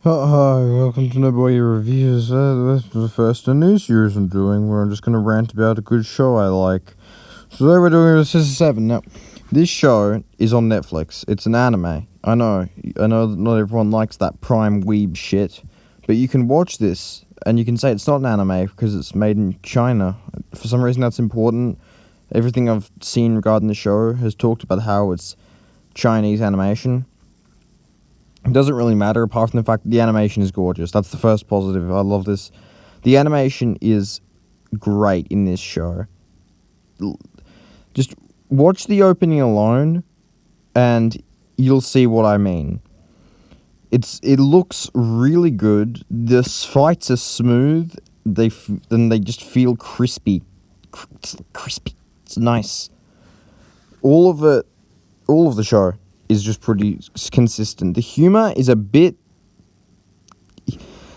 Hi, welcome to Noboy Reviews. This is the first in new series I'm doing where I'm just going to rant about a good show I like. So today we're doing Scissor 7. Now, this show is on Netflix. It's an anime. I know that not everyone likes that prime weeb shit, but you can watch this and you can say it's not an anime because it's made in China. For some reason that's important. Everything I've seen regarding the show has talked about how it's Chinese animation. It doesn't really matter apart from the fact that the animation is gorgeous. That's the first positive. I love this. The animation is great in this show. Just watch the opening alone and you'll see what I mean. It looks really good. The fights are smooth. They just feel crispy. Crispy. It's nice. All of the show is just pretty consistent. The humor is a bit...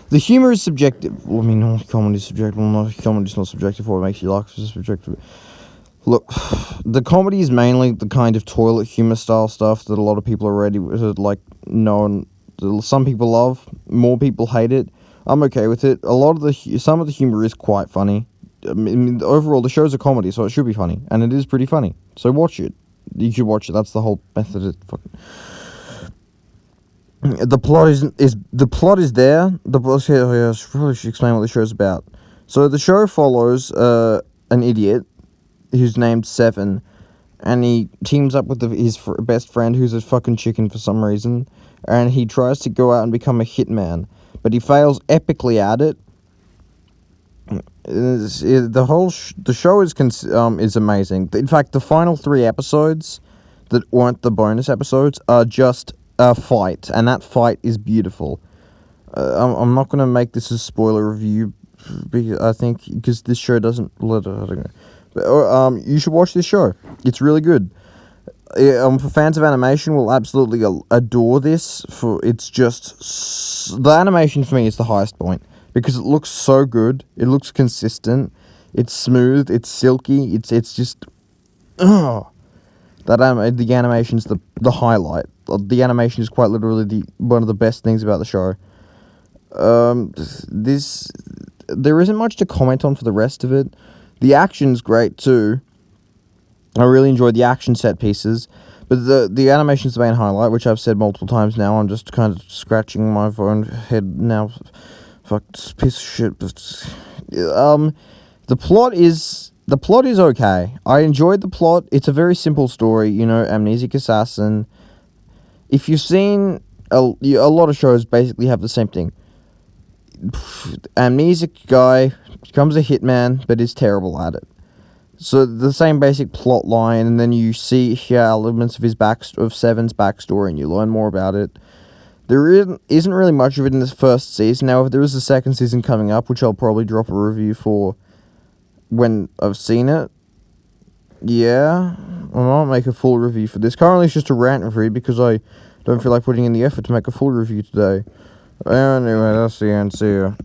The humor is subjective. Well, I mean, all comedy is subjective. Well, comedy's not subjective. What makes you laugh is subjective. Look, the comedy is mainly the kind of toilet humor style stuff that a lot of people already know and some people love. More people hate it. I'm okay with it. Some of the humor is quite funny. I mean, overall, the show's a comedy, so it should be funny, and it is pretty funny. So watch it. You should watch it. That's the whole method of fucking... The plot is there. I probably should explain what the show's about. So the show follows an idiot who's named Seven, and he teams up with his best friend who's a fucking chicken for some reason, and he tries to go out and become a hitman, but he fails epically at it. The show is amazing. In fact, the final 3 episodes that weren't the bonus episodes are just a fight, and that fight is beautiful. I'm not gonna make this a spoiler review, because this show doesn't let it. I don't know. But, you should watch this show. It's really good. For fans of animation, will absolutely adore this. It's just the animation for me is the highest point. Because it looks so good, it looks consistent, it's smooth, it's silky, it's just, the animation's the highlight. The animation is quite literally one of the best things about the show. There isn't much to comment on for the rest of it. The action's great too. I really enjoyed the action set pieces, but the animation's the main highlight, which I've said multiple times now. I'm just kind of scratching my own head now. Fuck, piece of shit. The plot is okay. I enjoyed the plot. It's a very simple story, amnesic assassin. If you've seen a lot of shows, basically have the same thing. Amnesic guy becomes a hitman, but is terrible at it. So the same basic plot line, and then you hear elements of Seven's backstory, and you learn more about it. There isn't really much of it in this first season. Now, if there is a second season coming up, which I'll probably drop a review for when I've seen it, yeah, I might make a full review for this. Currently, it's just a rant review because I don't feel like putting in the effort to make a full review today. Anyway, that's the end. See ya.